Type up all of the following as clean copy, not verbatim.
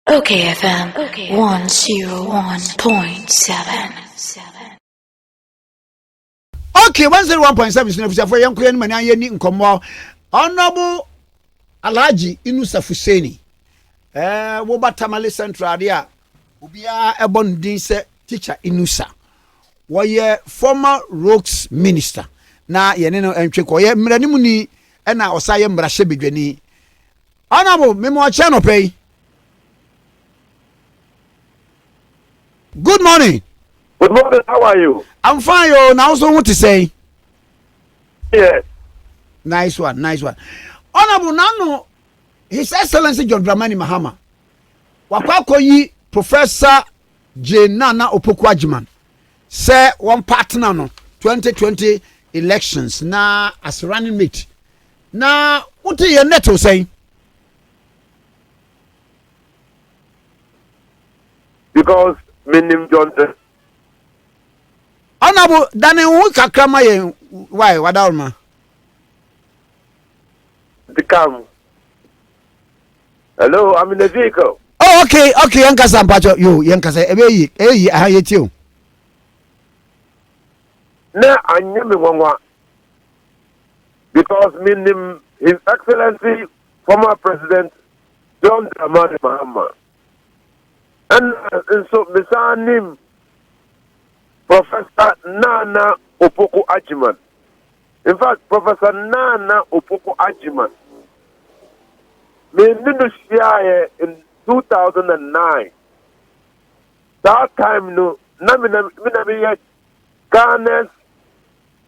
okayfm 101.7. Okay, 101.7 Inusah for young Korean man and Nkomo. Honorable Alhaji Inusah Fuseini. Woba Tamale Central dia. Ubia ebon din se teacher Inusah. Woye former roads minister. Na yene no entwe ko ye mranimu ni na osaye mrahye bedwani. Honorable memo acha no pay. Good morning. Good morning, how are you? I'm fine, yo. Now, so what to say? Yes. Nice one. Honorable Nano, His Excellency John Dramani Mahama. Wakwako Professor Naana Opoku Agyemang. Say one partner no 2020 elections na as running mate. Na what are your neto saying? Because my name Johnson. Honorable Daniel Kakrama ye why wadalma? The cam. Hello, I'm in the vehicle. Oh, okay, Yankasa Pacho, you Yankasa, I hate you. Na anyame wangwa. Because my name His Excellency former President John Dramani Mahama. And so Mr. name Professor Naana Opoku Agyemang. In fact, Professor Naana Opoku Agyemang. Me share in 2009. That time no, na me Ghana's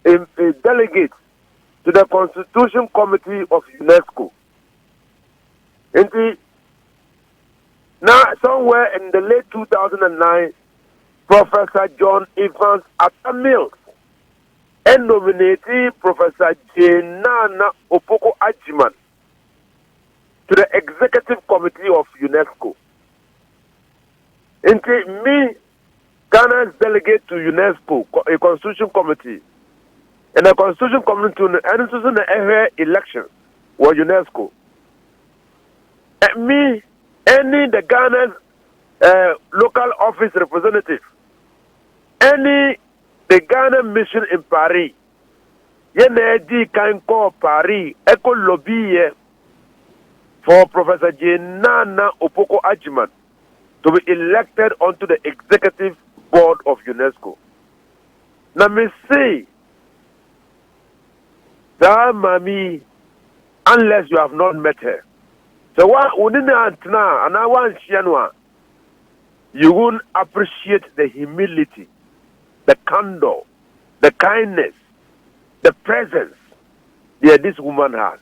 a delegate to the Constitution Committee of UNESCO. Now, somewhere in the late 2009, Professor John Evans Atta-Mills nominated Professor Naana Opoku Agyemang to the Executive Committee of UNESCO. Into me, Ghana's delegate to UNESCO, a Constitution Committee, and a Constitution Committee to the election was UNESCO. And me, the Ghana's local office representative, the Ghana mission in Paris, can call Paris, echo lobby for Professor Naana Opoku Agyemang to be elected onto the executive board of UNESCO. Now me say, that mami, unless you have not met her. So what you won't appreciate the humility, the candor, the kindness, the presence that this woman has.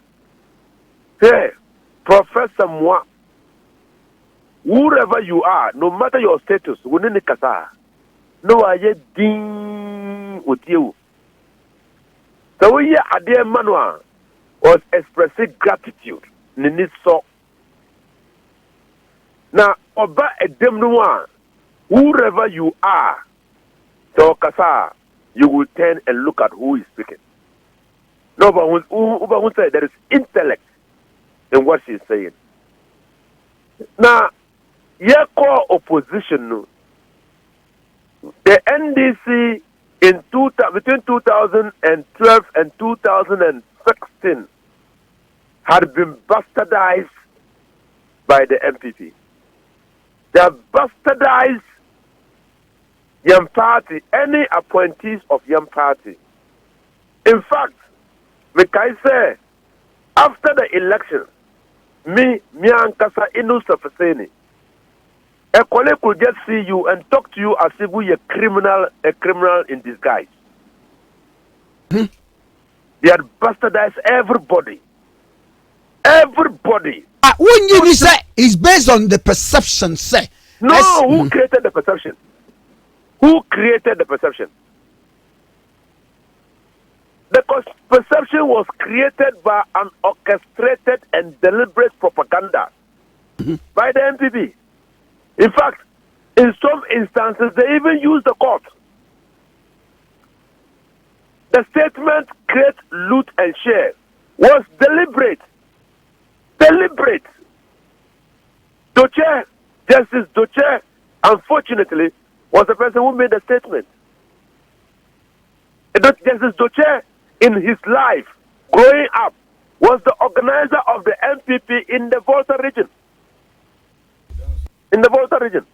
Hey, Professor Moi, whoever you are, no matter your status, within kasa, no aye ding with you. So we Adia Manua was expressing gratitude. Nini so. Now, oba edemnuwa, whoever you are, so kasa, you will turn and look at who is speaking. No, but who say there is intellect in what she is saying. Now, your core opposition, the NDC between 2012 and 2016 had been bastardized by the MPP. They have bastardized Young Party, any appointees of Young Party. In fact, I say, after the election, me and Kasa Inusah Fuseini, a colleague could just see you and talk to you as if we are a criminal in disguise. They had bastardized everybody. Everybody. When you say it's based on the perception, say. No, who created the perception? Who created the perception? The perception was created by an orchestrated and deliberate propaganda by the MPP. In fact, in some instances, they even used the court. The statement, create, loot, and share, was deliberate. Deliberate. To chair, Justice Doche, unfortunately, was the person who made the statement. Justice Doche, in his life, growing up, was the organizer of the MPP in the Volta region. In the Volta region.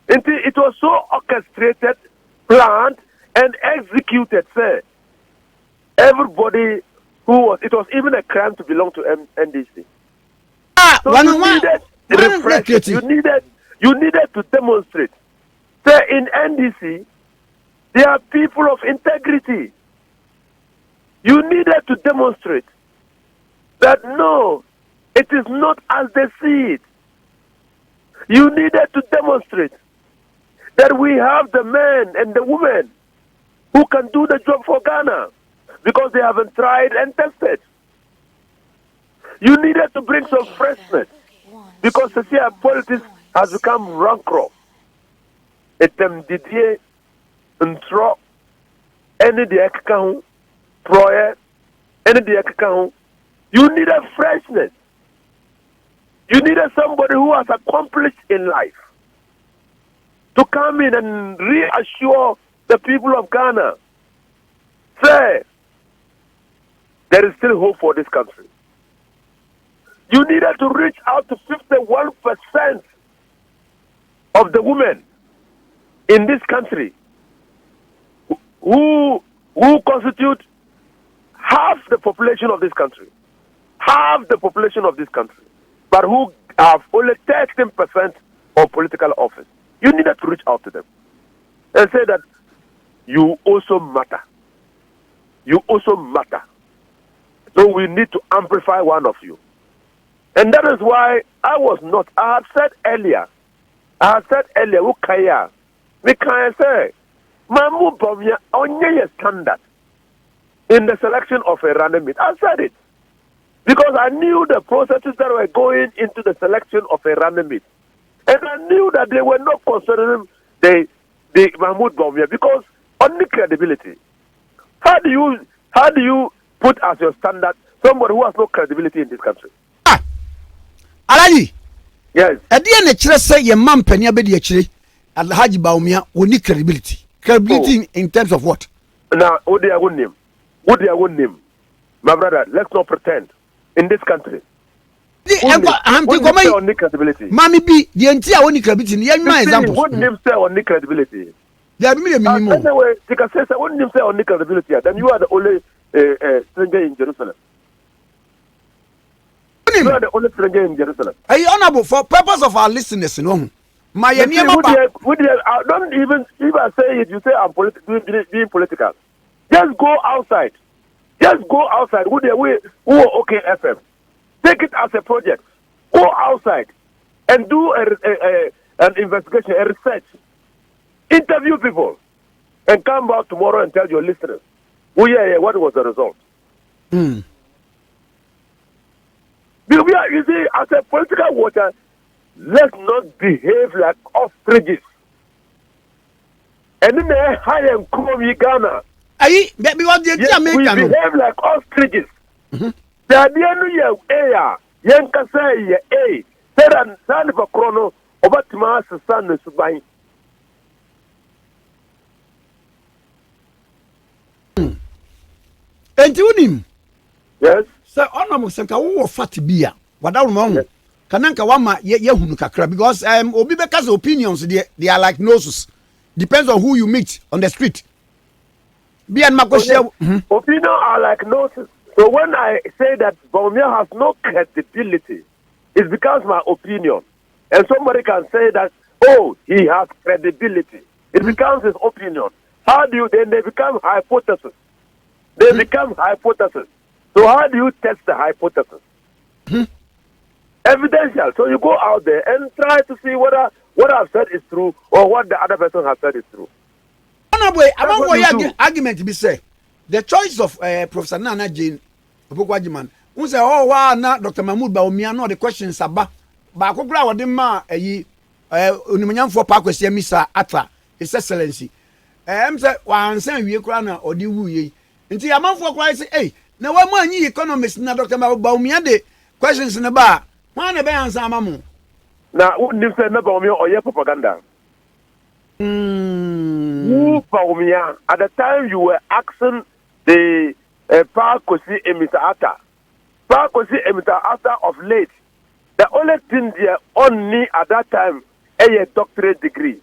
It was so orchestrated, planned, and executed, sir. Everybody who was, it was even a crime to belong to NDC. So you needed refresh. You needed to demonstrate. Sir, in NDC, there are people of integrity. You needed to demonstrate that no, it is not as they see it. You needed to demonstrate that we have the men and the women who can do the job for Ghana because they haven't tried and tested. You needed to bring some freshness because the politics has become rancor. Etem Didier, Ntro, any the account, Proye, any the account. You needed freshness. You needed somebody who has accomplished in life to come in and reassure the people of Ghana. Say, there is still hope for this country. You needed to reach out to 51% of the women in this country who constitute half the population of this country. Half the population of this country. But who have only 13% of political office. You needed to reach out to them and say that you also matter. You also matter. So we need to amplify one of you. And that is why I had said earlier, Ukaya, we can say, Mamu Bawumia, onye standard in the selection of a random meet. I said it. Because I knew the processes that were going into the selection of a random meet. And I knew that they were not considering the Mahmoud Bawumia because only credibility. How do you put as your standard somebody who has no credibility in this country? Alaji. Yes. At the end of the say your man Penya Bedi actually Alhaji Bawumia will need credibility. Credibility in terms of what? Now, what they are name? My brother, let's not pretend in this country. Only credibility. Mami B, the entire only credibility. Example. What name say only credibility? There are minimum. Anyway, you can say what name say only credibility. Then you are the only stranger in Jerusalem. You are the only stranger in Jerusalem. Are you honorable for purpose of our listeners? No, my don't even if I say it, you say I'm being political. Just go outside. Just go outside. Who okayfm? Take it as a project. Go outside and do an investigation, a research. Interview people and come back tomorrow and tell your listeners, what was the result? You see, as a political watcher, let's not behave like ostriches. And then they hire and come in Ghana. We behave like ostriches. The idea is Yanka say, Seran San for Chrono, Obatmas, San Subai. And to him, yes, Sir Honorable Sanka, who fat beer, without mom. Kananka Wama, Yehunukakra, because Obibeka's opinions, they are like noses. Depends on who you meet on the street. Opinion are like noses. So when I say that Bawumia has no credibility, it's because my opinion. And somebody can say that, oh, he has credibility. It becomes his opinion. How do you, then they become hypothesis. They become hypothesis. So how do you test the hypothesis? Evidential. So you go out there and try to see whether what I've said is true or what the other person has said is true. Among what argument be say, the choice of Professor Naana Opoku Agyemang, who say, oh, wow, now Dr. Mahmoud Bawumia, no, the questions about Bakokra or the ma, Uniman for Parkwest, Mr. Atra, His Excellency. Say, one saying we crana or the woo. Until a month for Christ, hey, now one economist, now Dr. Bawumia, the questions in the bar, one a bands are mamu. Now, who names Naana Bawumia or your propaganda? Who Bawumia? At the time you were asking the Pakosi Emita Ata. Pakosi Emita Ata of late. The only thing they only at that time a doctorate degree.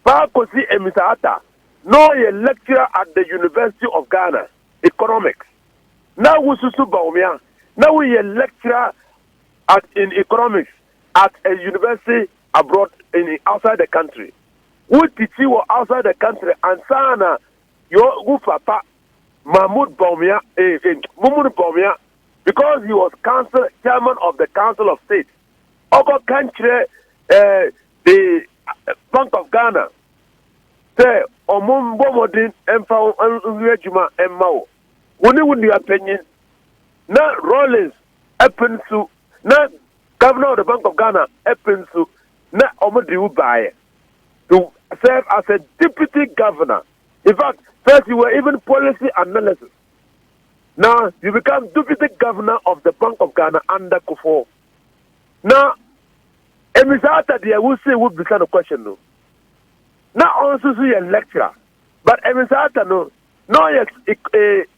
Pakosi Emita Ata. No, a lecturer at the University of Ghana, economics. Now we Susu Bawumia. Now we a lecturer in economics at a university abroad outside the country. Who teach you outside the country and sana your papa Mahmoud Bawumia, Mahmoud Bawumia, because he was chairman of the Council of State. Over country, the Bank of Ghana. Say, Omum Bomodin Emfa Juma Emao. When you opinion, now Rollins happens to, now Governor of the Bank of Ghana happens to, now Omodiu Baye to serve as a deputy governor. In fact, first you were even policy analysis. Now you become deputy governor of the Bank of Ghana under Kufuor. Now, Emisata there will say would be kind of question no. Now also see a lecturer, but Emisata no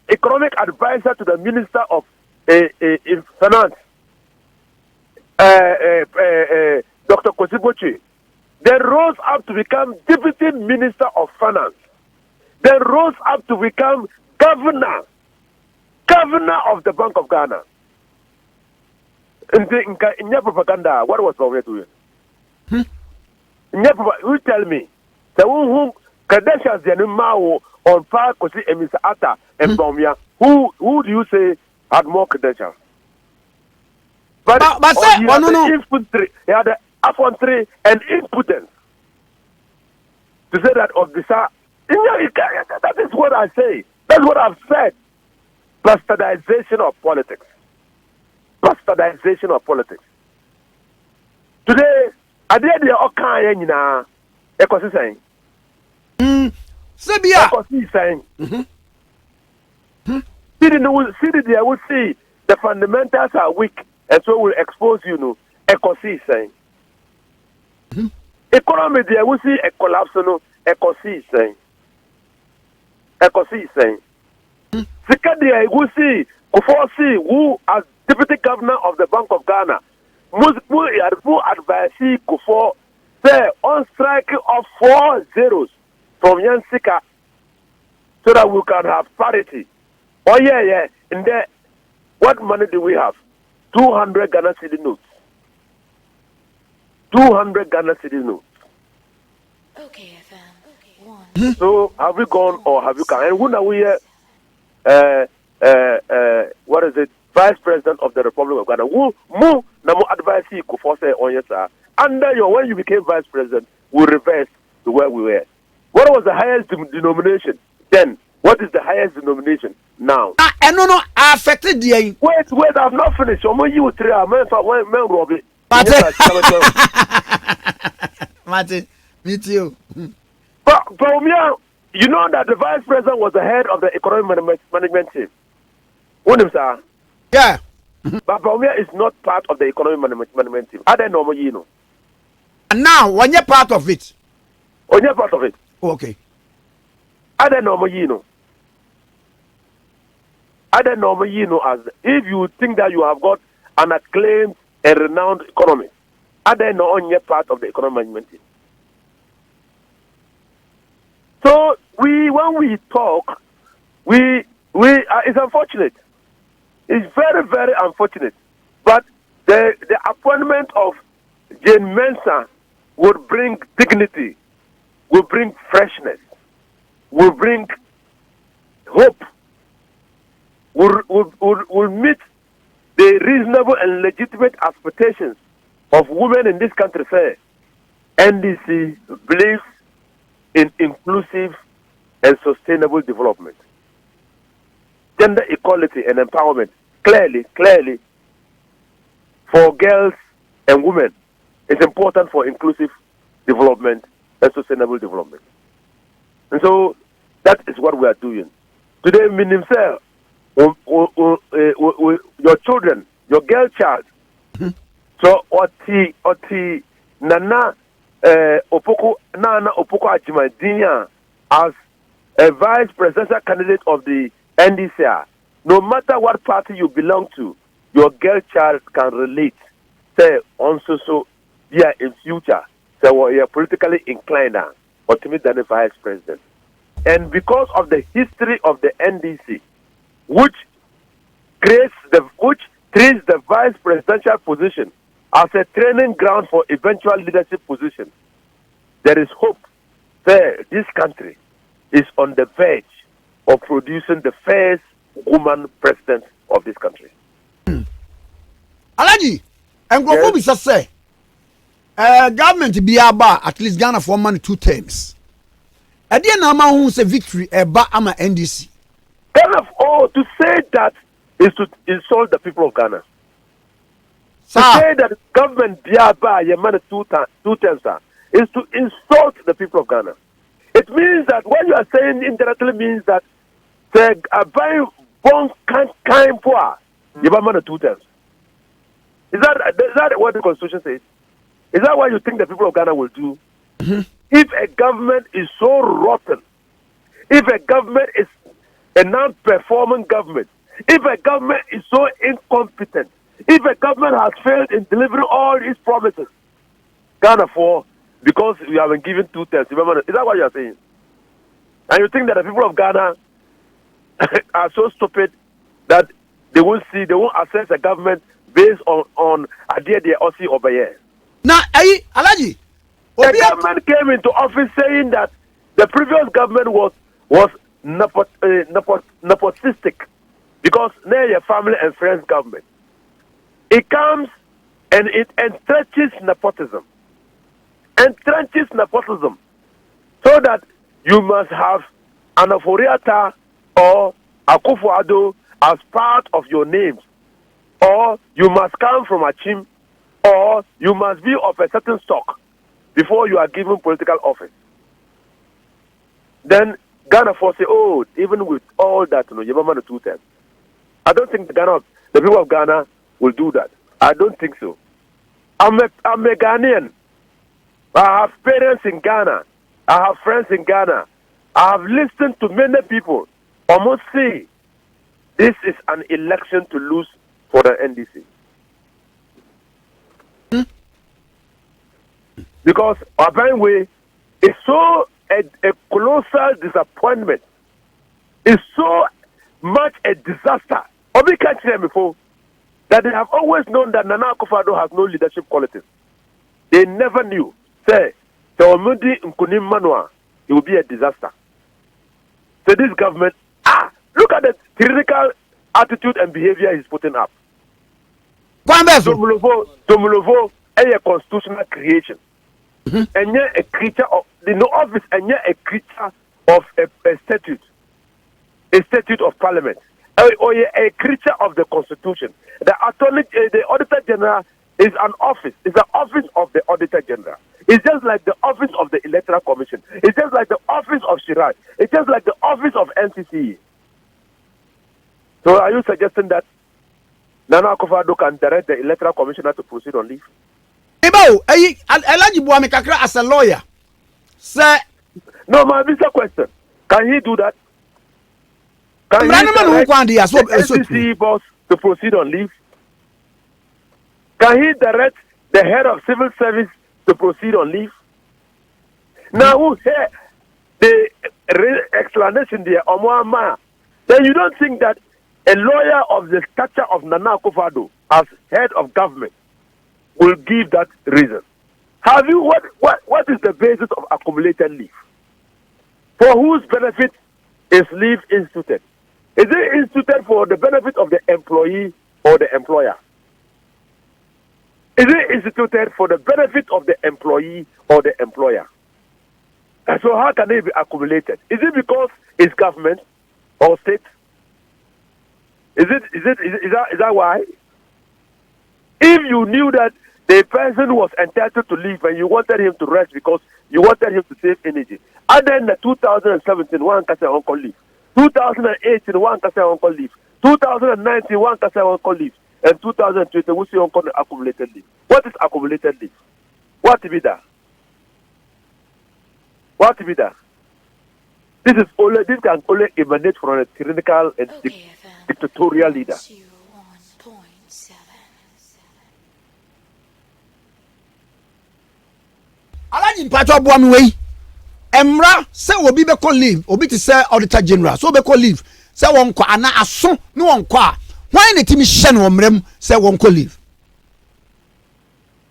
economic advisor to the Minister of Finance, Dr. Kosibochi. Then rose up to become Deputy Minister of Finance. Then rose up to become Governor of the Bank of Ghana. In your propaganda, what was Bawumia doing? You tell me. The who credentials the Mao on Pakosi Emisa Ata and Bawumia. Who do you say had more credentials? But say, no. Infantry, he had the infantry and impotence to say that officer. That is what I say. That's what I've said. Bastardization of politics. Bastardization of politics. Today, I did the Okaya Nina. Ekosi saying. Sebia. Ekosi saying. See, I will see the fundamentals are weak, and so will expose you. No, Ekosi saying. Economy, there will see a collapse. No, Ekosi saying. Ekosi saying. Secondly, I will see Kufuor who as deputy governor of the Bank of Ghana, who advise Kufuor say on strike of 4 zeros from Yansika so that we can have parity. Oh yeah. And then what money do we have? 200 Ghana cedi notes. 200 Ghana cedi notes. okayfm. So have we gone or have you come? And when are we what is it? Vice President of the Republic of Ghana. Who namu advise you Kufuor say on yes sir. Under when you became Vice President, we reversed to where we were. What was the highest denomination then? What is the highest denomination now? No, affected the. Wait, I've not finished. You three are men Robbie. Martin, me too. But Bawumia, you know that the Vice President was the head of the economic management team. Sir? Yeah. But Bawumia is not part of the economic management team. I don't know, you know. And now, when you're part of it. When you're part of it. Okay. I don't know, you know. I don't know, you know, as if you think that you have got an acclaimed and renowned economist, I don't know on your part of the economic management team. So when we talk, it's unfortunate. It's very, very unfortunate. But the appointment of Jane Mensah would bring dignity, will bring freshness, will bring hope, will meet the reasonable and legitimate expectations of women in this country. Say, NDC believes in inclusive and sustainable development. Gender equality and empowerment, clearly, for girls and women, is important for inclusive development and sustainable development. And so that is what we are doing. Today, himself, your children, your girl child, so oti Naana Opoku Agyemang as a vice presidential candidate of the NDC. No matter what party you belong to, your girl child can relate. Say on so yeah in future. Say well, you're politically inclined or to meet the vice president. And because of the history of the NDC, which treats the vice presidential position as a training ground for eventual leadership position, there is hope that this country is on the verge of producing the first woman president of this country. Alaji, and go be say, government be aba at least Ghana for money 2 terms. I didn't know who say victory eba ama NDC. Ghana, to say that is to insult the people of Ghana. Sir. To say that government be aba yeman 2 terms is to insult the people of Ghana. It means that what you are saying indirectly means that the abai bon kind poor yeman 2 terms. Is that what the Constitution says? Is that what you think the people of Ghana will do? Mm-hmm. If a government is so rotten, if a government is a non-performing government, if a government is so incompetent, if a government has failed in delivering all its promises, Ghana because we have been given 2 terms. Remember, is that what you are saying? And you think that the people of Ghana are so stupid that they won't assess a government based on idea they also obey? Now, Alaji, the government came into office saying that the previous government was nepotistic because they're a family and friends government. It comes and it entrenches nepotism. Entrenches nepotism so that you must have an Aforiata or Akufo-Addo as part of your names, or you must come from Achim, or you must be of a certain stock before you are given political office. Then Ghana say, even with all that, you know, 2 terms. I don't think the people of Ghana will do that. I don't think so. I'm a Ghanaian. I have parents in Ghana. I have friends in Ghana. I have listened to many people almost say this is an election to lose for the NDC. Because Abenwe is so a colossal disappointment. It's so much a disaster. Obi can't hear before that they have always known that Nana Akufo-Addo has no leadership qualities. They never knew. Say, Omudi Nkunim Manua, it will be a disaster. So this government, look at the tyrannical attitude and behavior he's putting up. Tomulovo, a constitutional creation. And yet a creature of the no office, and yet a creature of a statute of parliament, or a creature of the constitution. The auditor general is an office. It's the office of the auditor general. It's just like the office of the electoral commission. It's just like the office of Shiraj. It's just like the office of NCC. So are you suggesting that Nana Akufo-Addo can direct the electoral commissioner to proceed on leave? As a lawyer, sir. No, my Mr. Question. Can he do that? Can he direct the NCC boss to proceed on leave? Can he direct the head of civil service to proceed on leave? Now, who hear the explanation there, then you don't think that a lawyer of the stature of Nana Akufo-Addo as head of government will give that reason? Have you what is the basis of accumulated leave? For whose benefit is leave instituted? Is it instituted for the benefit of the employee or the employer? Is it instituted for the benefit of the employee or the employer? And so how can it be accumulated? Is it because it's government or state? Is that why? If you knew that the person was entitled to leave and you wanted him to rest because you wanted him to save energy, and then the 2017 one can say uncle leave, 2018 one can say uncle leave, 2019 one can say uncle leave, and 2020 we see uncle accumulated leave. What is accumulated leave? What to be that? What to be that? This can only emanate from a tyrannical and dictatorial leader. Alaji mpacho boami wey. Emra se obi be call leave, obi ti say auditor general. So be call leave. Say won kwa ana aso no won kwa. Why the team shen wo mrem say won call leave?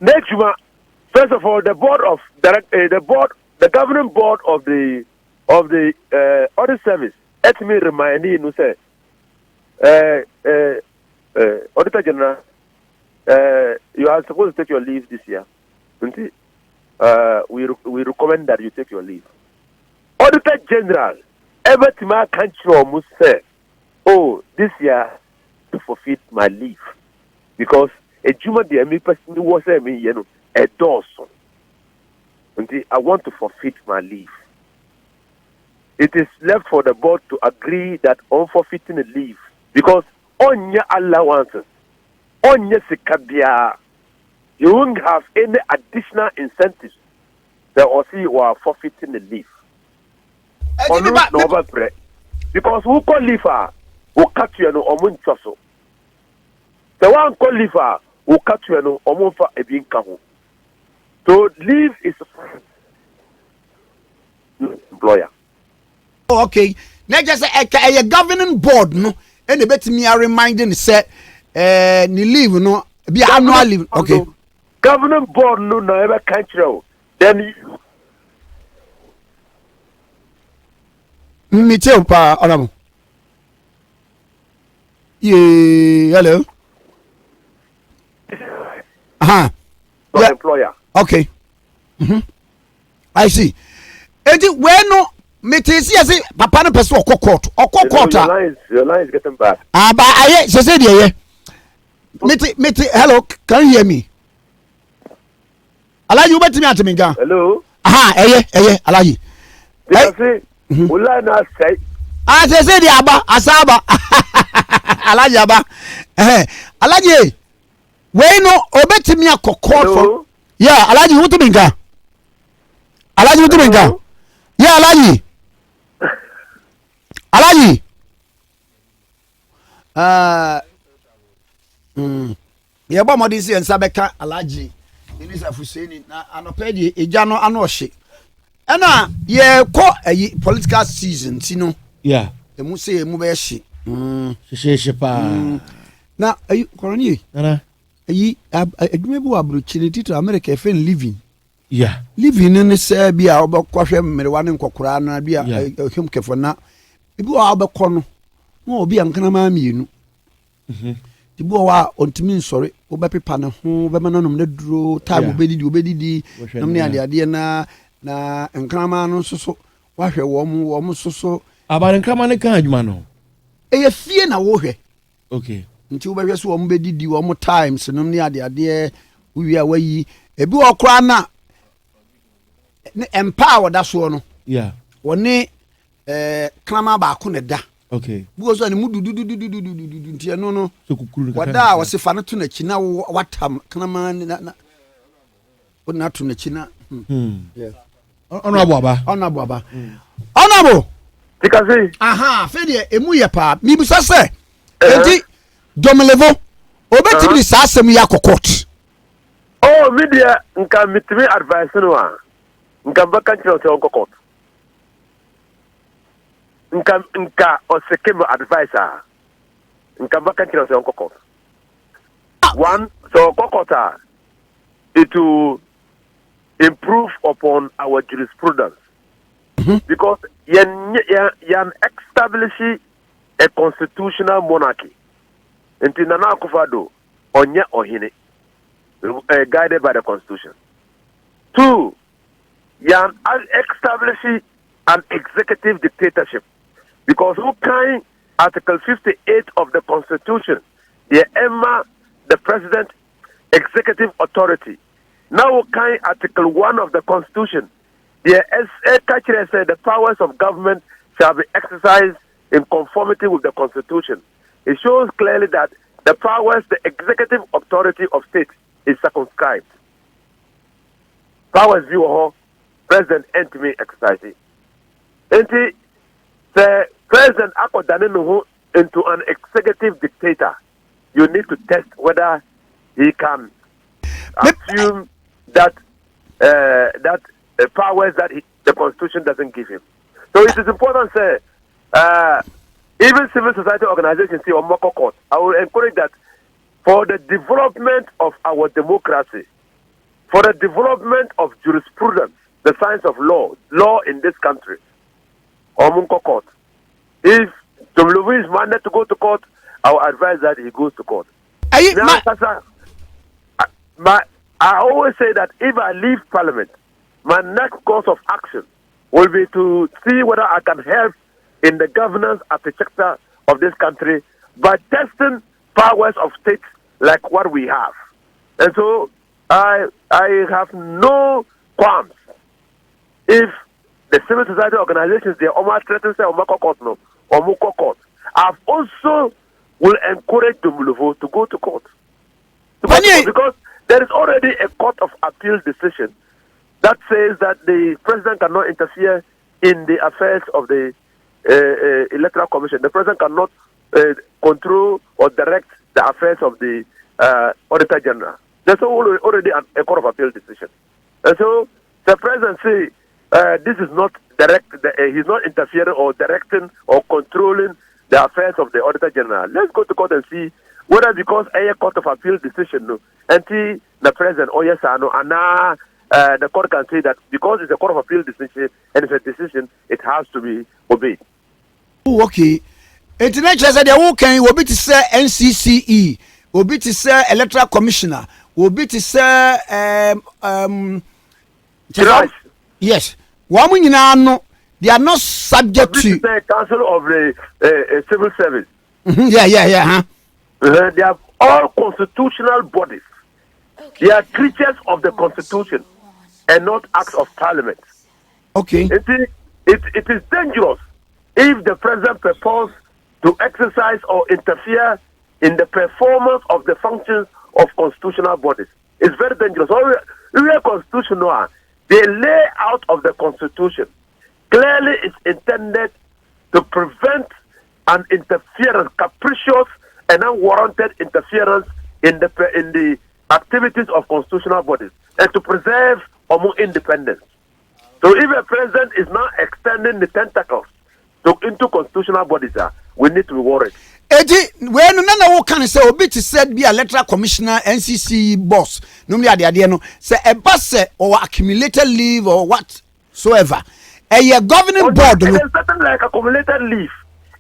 Next one, first of all, the governing board of the audit service. Let me remind you, say, Auditor General, you are supposed to take your leave this year. We recommend that you take your leave. Auditor General, ever to my country almost say, oh, this year to forfeit my leave because a Juma the me person was a dorsal. I want to forfeit my leave. It is left for the board to agree that on forfeiting the leave because on your allowances, on your sikabia, you won't have any additional incentives that also you are forfeiting the leave. Because who call leave who cut you no omun choso. The one call leave who cut you no omun fa ebin kaho. So leave is employer. Oh, okay. Now just a governing board no and the bet me are reminding say ni leave no be annual leave. Okay. Governing board no ever country. Then me tell pa honorable. Yeah, hello. Yeah. Employer. Okay. I see. Edi we no me te see say papa no person okokot. Your line is getting bad. But I say dey me te hello, can you hear me? Alaji you bet me at me gan. Hello. Alaji. Because ula na say say dey aba asaba. Alaji aba. Alaji we no obetimi akokot for. Yeah, Alaji who to me gan. Alaji who to me gan. Yeah, Alaji. Yeah, but more this and Sabeka Alaji. Inusah Fuseini na anopedi ejano anohye. Ena ye ko political season tino. Yeah. Emu say emu be hye. Hye pa. Na ayi koroni. Nana. Ayi adwuma bi wa abrochini tito America fen living. Yeah. Living in say bia obekwohwe mmerewa ne nkokora na bia hwem kefo na ebi wa obekọ no na obi ankana ma mienu. Ibu wa ontimi nsori obepepa ne ho be mananom ne duro time obedidi nam ne ade na nkrama no soso wahwe wo mo soso abare nkrama ne kan adwuma no eye fie na wo hwe. Okay. Nti wo behwe so wo mo bedidi wo mo times nam ne ade wi a wayi ebi wo kra na ne empower da so no. Yeah. Woni krama ba ko ne da. Okay. Because ani mudu ntia no so kukuru wada wasifa na tu na china watam krama na wona tu na china. Yeah. Honorable aba. Honorable. Because fe de emu ye pa mi bisa se enti domelevo obetimi sa asem ya kokot. Oh, media nka mitimi advice no a nka baka chiro te kokot. Nka osekemo advisor nka baka chiro te kokot. One, so kokota it to improve upon our jurisprudence. Because yan establish a constitutional monarchy. And in Nana Akufo-Addo onye ohine guided by the constitution. Two, yan establish an executive dictatorship. Because who can Article 58 of the Constitution, the Emma, the President, executive authority. Now can Article 1 of the Constitution, the powers of government shall be exercised in conformity with the Constitution. It shows clearly that the powers, the executive authority of state is circumscribed. powers view ho president entity exercise. Enti the president akodane no into an executive dictator. You need to test whether he can assume that powers that the constitution doesn't give him. So it is important to say, even civil society organizations see on Moko Court. I will encourage that for the development of our democracy, for the development of jurisprudence, the science of law in this country, or Moko Court. If Tumluvu is mandated to go to court, I will advise that he goes to court. I always say that if I leave Parliament, my next course of action will be to see whether I can help in the governance architecture of this country by testing powers of states like what we have. And so I have no qualms if the civil society organizations, they are threatening to court. I've also will encourage Dumuluvo to go to court. Because there is already a court of appeal decision that says that the president cannot interfere in the affairs of the electoral commission. The president cannot control or direct the affairs of the auditor general. There's already a court of appeal decision. And so the president say this is not direct. He's not interfering or directing or controlling the affairs of the auditor general. Let's go to court and see whether because a court of appeal decision no, anti the president or yes or no, and the court can say that because it's a court of appeal decision and it's a decision, it has to be obeyed. Oh, okay. International said they will be to say NCCE, will be to say electoral commissioner, will be to say yes. They are not subject to the Council of the Civil Service. Yeah. They are all constitutional bodies. Okay. They are creatures of the Constitution and not acts of Parliament. Okay. It is dangerous if the president proposes to exercise or interfere in the performance of the functions of constitutional bodies. It's very dangerous. We are constitutional. The layout of the Constitution clearly is intended to prevent an interference, capricious and unwarranted interference in the activities of constitutional bodies, and to preserve independence. So if a president is now extending the tentacles into constitutional bodies, we need to be worried. When none of can say obi to said be a electoral commissioner NCC boss normally at the idea no say a boss or accumulated leave or whatsoever a governing board no something like accumulated leave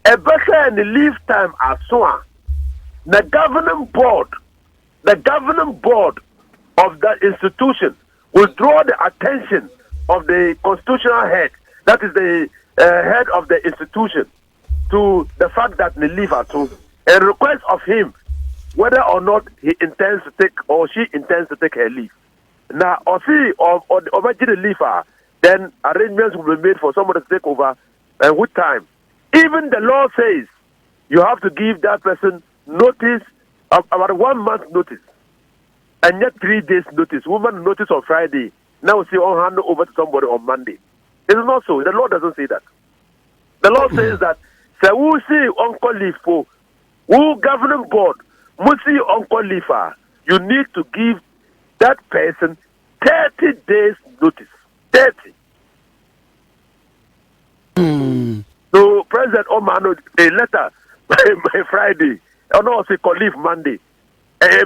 a boss and the leave time as soon the governing board of that institution will draw the attention of the constitutional head, that is the head of the institution, to the fact that the leave at home and request of him whether or not he intends to take or she intends to take her leave. Now, or the leave, then arrangements will be made for somebody to take over and with time. Even the law says you have to give that person notice of about 1 month notice and yet 3 days notice. Woman notice on Friday. Now see all hand over to somebody on Monday. It is not so. The law doesn't say that. The law says that who see uncle leave for who governing board must see uncle leave you need to give that person 30 days notice. 30. So President Omano a letter by Friday. Or no, say call leave Monday. I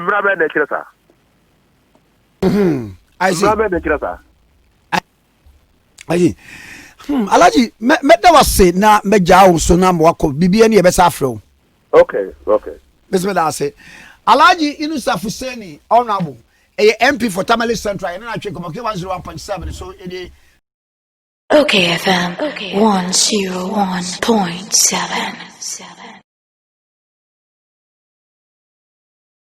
see. Alaji, that was say na meja so na wako bibia ni ebesa afro. Okay. Bismillah say. Alaji Inusah Fuseini honorable a MP for Tamale Central and I check 101.7 so it okayfm 101.7